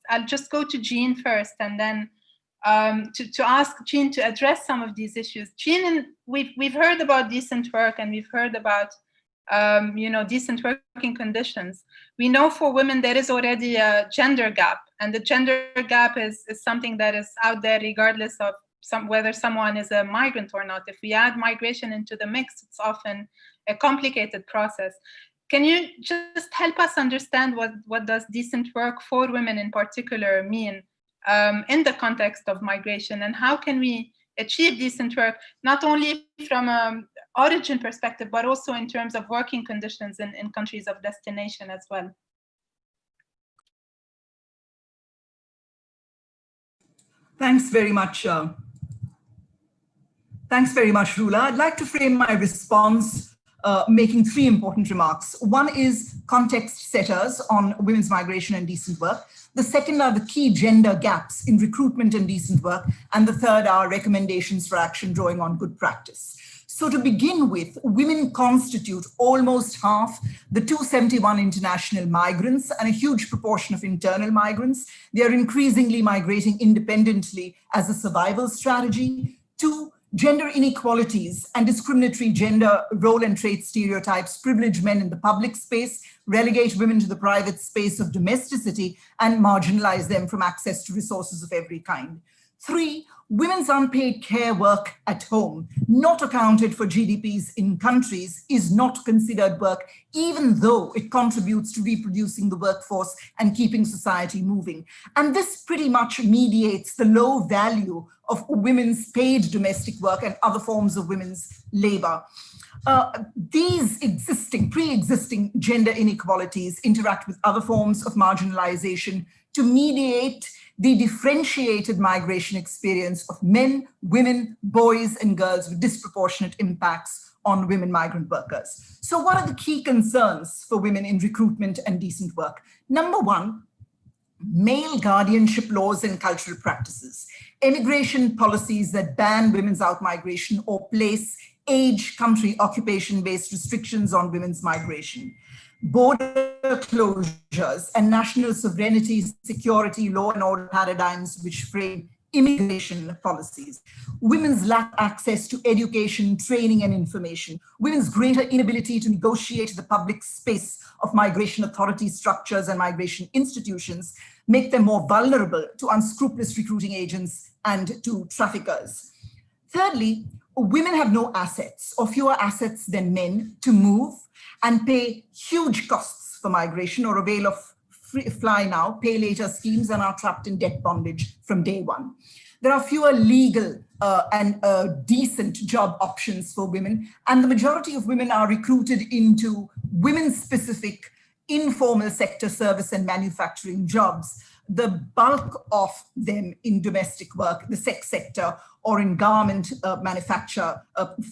I'll just go to Jean first, and then to ask Jean to address some of these issues. Jean, we've heard about decent work, and we've heard about decent working conditions. We know for women there is already a gender gap, and the gender gap is something that is out there regardless of whether someone is a migrant or not. If we add migration into the mix, it's often a complicated process. Can you just help us understand what does decent work for women in particular mean in the context of migration, and how can we achieve decent work, not only from an origin perspective, but also in terms of working conditions in countries of destination as well? Thanks very much. Thanks very much, Rula. I'd like to frame my response making three important remarks. One is context setters on women's migration and decent work. The second are the key gender gaps in recruitment and decent work. And the third are recommendations for action drawing on good practice. So to begin with, women constitute almost half the 271 international migrants and a huge proportion of internal migrants. They are increasingly migrating independently as a survival strategy. Two, gender inequalities and discriminatory gender role and trait stereotypes privilege men in the public space, relegate women to the private space of domesticity, and marginalize them from access to resources of every kind. Three, women's unpaid care work at home, not accounted for GDPs in countries, is not considered work, even though it contributes to reproducing the workforce and keeping society moving. And this pretty much mediates the low value of women's paid domestic work and other forms of women's labor. These pre-existing gender inequalities interact with other forms of marginalization to mediate the differentiated migration experience of men, women, boys, and girls with disproportionate impacts on women migrant workers. So what are the key concerns for women in recruitment and decent work? Number one, male guardianship laws and cultural practices, immigration policies that ban women's out-migration or place age, country, occupation-based restrictions on women's migration, border closures and national sovereignty, security, law and order paradigms which frame immigration policies, women's lack of access to education, training, and information, women's greater inability to negotiate the public space of migration authority structures and migration institutions make them more vulnerable to unscrupulous recruiting agents and to traffickers. Thirdly, women have no assets or fewer assets than men to move and pay huge costs for migration or avail of fly now, pay later schemes and are trapped in debt bondage from day one. There are fewer legal and decent job options for women, and the majority of women are recruited into women-specific informal sector service and manufacturing jobs, the bulk of them in domestic work, the sex sector, or in garment manufacture,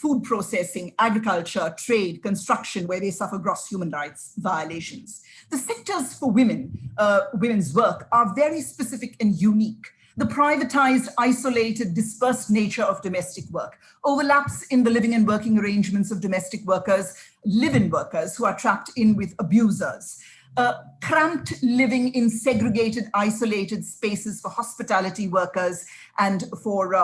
food processing, agriculture, trade, construction, where they suffer gross human rights violations. The sectors for women's work are very specific and unique. The privatized, isolated, dispersed nature of domestic work overlaps in the living and working arrangements of domestic workers, live-in workers who are trapped in with abusers. Cramped living in segregated, isolated spaces for hospitality workers and for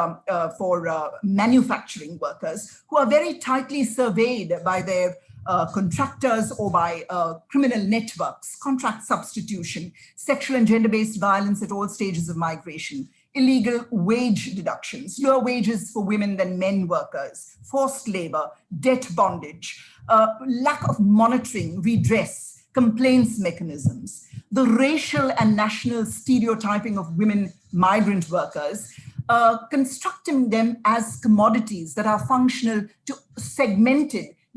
manufacturing workers who are very tightly surveyed by their contractors or by criminal networks, contract substitution, sexual and gender-based violence at all stages of migration, illegal wage deductions, lower wages for women than men workers, forced labor, debt bondage, lack of monitoring, redress, complaints mechanisms, the racial and national stereotyping of women migrant workers, constructing them as commodities that are functional to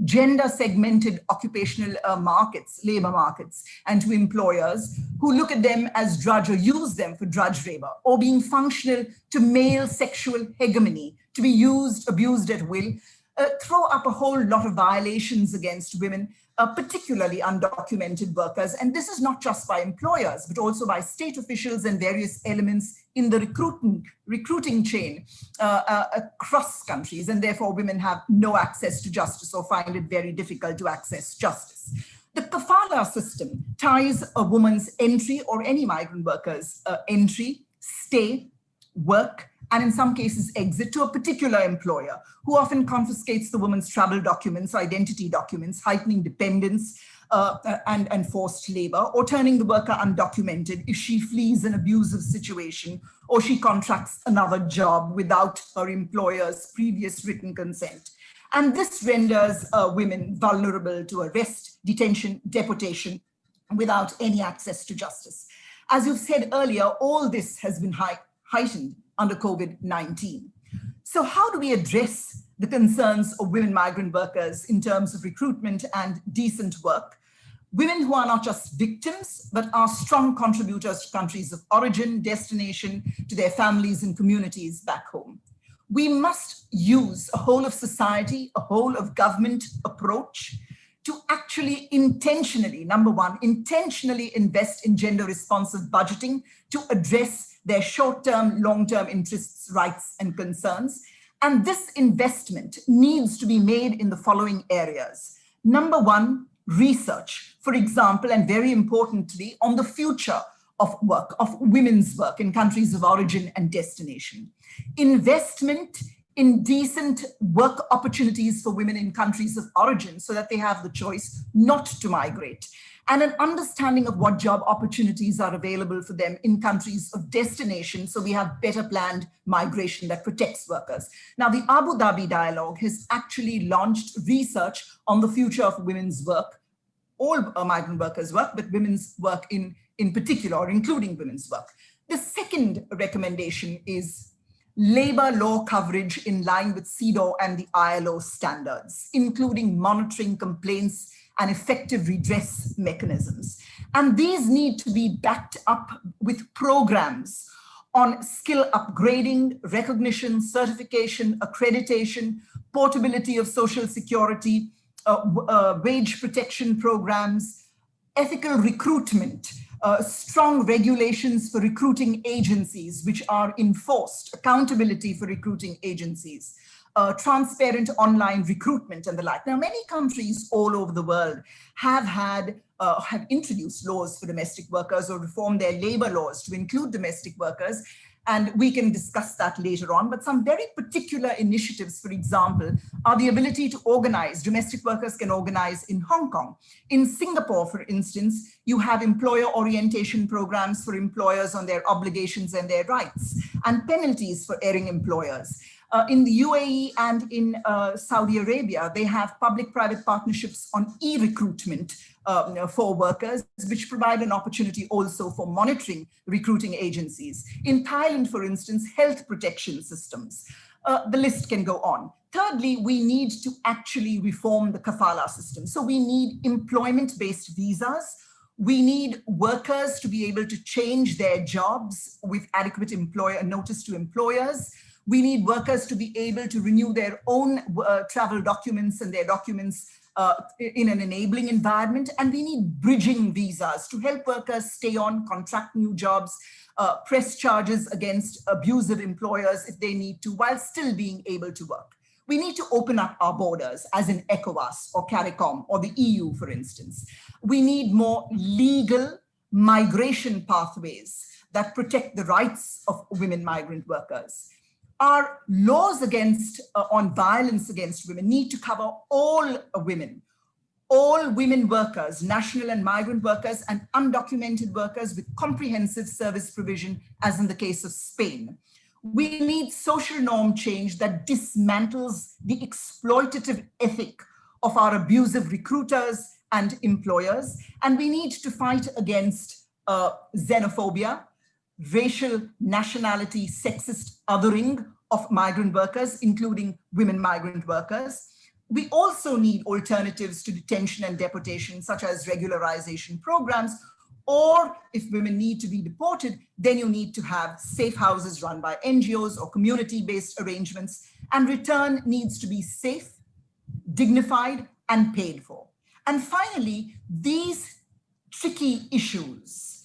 gender-segmented occupational markets, labor markets, and to employers who look at them as drudge or use them for drudge labor, or being functional to male sexual hegemony, to be used, abused at will, throw up a whole lot of violations against women, particularly undocumented workers. And this is not just by employers, but also by state officials and various elements in the recruiting chain across countries. And therefore, women have no access to justice or find it very difficult to access justice. The kafala system ties a woman's entry or any migrant worker's entry, stay, work, and in some cases exit to a particular employer who often confiscates the woman's travel documents, identity documents, heightening dependence and forced labor, or turning the worker undocumented if she flees an abusive situation or she contracts another job without her employer's previous written consent. And this renders women vulnerable to arrest, detention, deportation without any access to justice. As you've said earlier, all this has been heightened under COVID-19. So how do we address the concerns of women migrant workers in terms of recruitment and decent work? Women who are not just victims, but are strong contributors to countries of origin, destination, to their families and communities back home. We must use a whole of society, a whole of government approach to actually intentionally, number one, intentionally invest in gender responsive budgeting to address their short-term, long-term interests, rights, and concerns. And this investment needs to be made in the following areas. Number one, research, for example, and very importantly, on the future of work, of women's work in countries of origin and destination. Investment in decent work opportunities for women in countries of origin so that they have the choice not to migrate, and an understanding of what job opportunities are available for them in countries of destination so we have better planned migration that protects workers. Now, the Abu Dhabi Dialogue has actually launched research on the future of women's work, all migrant workers' work, but women's work in particular, or including women's work. The second recommendation is labor law coverage in line with CEDAW and the ILO standards, including monitoring complaints and effective redress mechanisms. And these need to be backed up with programs on skill upgrading, recognition, certification, accreditation, portability of social security, wage protection programs, ethical recruitment, strong regulations for recruiting agencies which are enforced, accountability for recruiting agencies, transparent online recruitment and the like. Now, many countries all over the world have introduced laws for domestic workers or reformed their labor laws to include domestic workers. And we can discuss that later on. But some very particular initiatives, for example, are the ability to organize. Domestic workers can organize in Hong Kong. In Singapore, for instance, you have employer orientation programs for employers on their obligations and their rights, and penalties for erring employers. In the UAE and in Saudi Arabia, they have public-private partnerships on e-recruitment for workers, which provide an opportunity also for monitoring recruiting agencies. In Thailand, for instance, health protection systems. The list can go on. Thirdly, we need to actually reform the kafala system. So we need employment-based visas. We need workers to be able to change their jobs with adequate employer notice to employers. We need workers to be able to renew their own travel documents and their documents in an enabling environment. And we need bridging visas to help workers stay on, contract new jobs, press charges against abusive employers if they need to, while still being able to work. We need to open up our borders, as in ECOWAS or CARICOM or the EU, for instance. We need more legal migration pathways that protect the rights of women migrant workers. Our laws on violence against women need to cover all women workers, national and migrant workers, and undocumented workers with comprehensive service provision, as in the case of Spain. We need social norm change that dismantles the exploitative ethic of our abusive recruiters and employers. And we need to fight against xenophobia, racial, nationality, sexist othering of migrant workers, including women migrant workers. We also need alternatives to detention and deportation, such as regularization programs, or if women need to be deported, then you need to have safe houses run by NGOs or community-based arrangements, and return needs to be safe, dignified, and paid for. And finally, these tricky issues,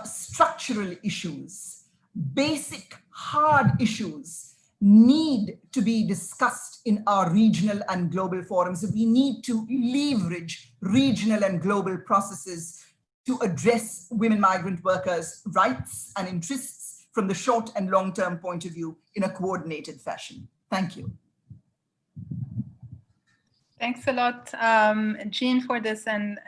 structural issues, basic hard issues need to be discussed in our regional and global forums. We need to leverage regional and global processes to address women migrant workers' rights and interests from the short and long-term point of view in a coordinated fashion. Thank you. Thanks a lot, Jean, for this. And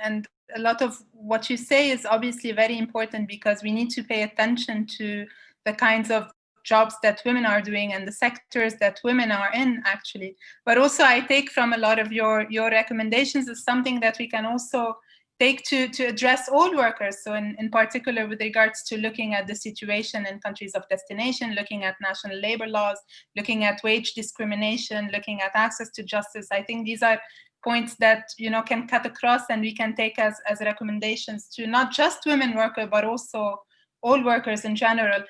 a lot of what you say is obviously very important, because we need to pay attention to the kinds of jobs that women are doing and the sectors that women are in, actually. But also I take from a lot of your recommendations as something that we can also take to address all workers. So in particular, with regards to looking at the situation in countries of destination, looking at national labor laws, looking at wage discrimination, looking at access to justice. I think these are points that, you know, can cut across, and we can take as recommendations to not just women workers, but also all workers in general.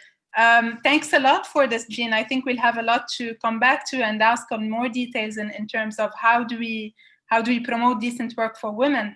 Thanks a lot for this, Jean. I think we'll have a lot to come back to and ask on more details in terms of how do we promote decent work for women.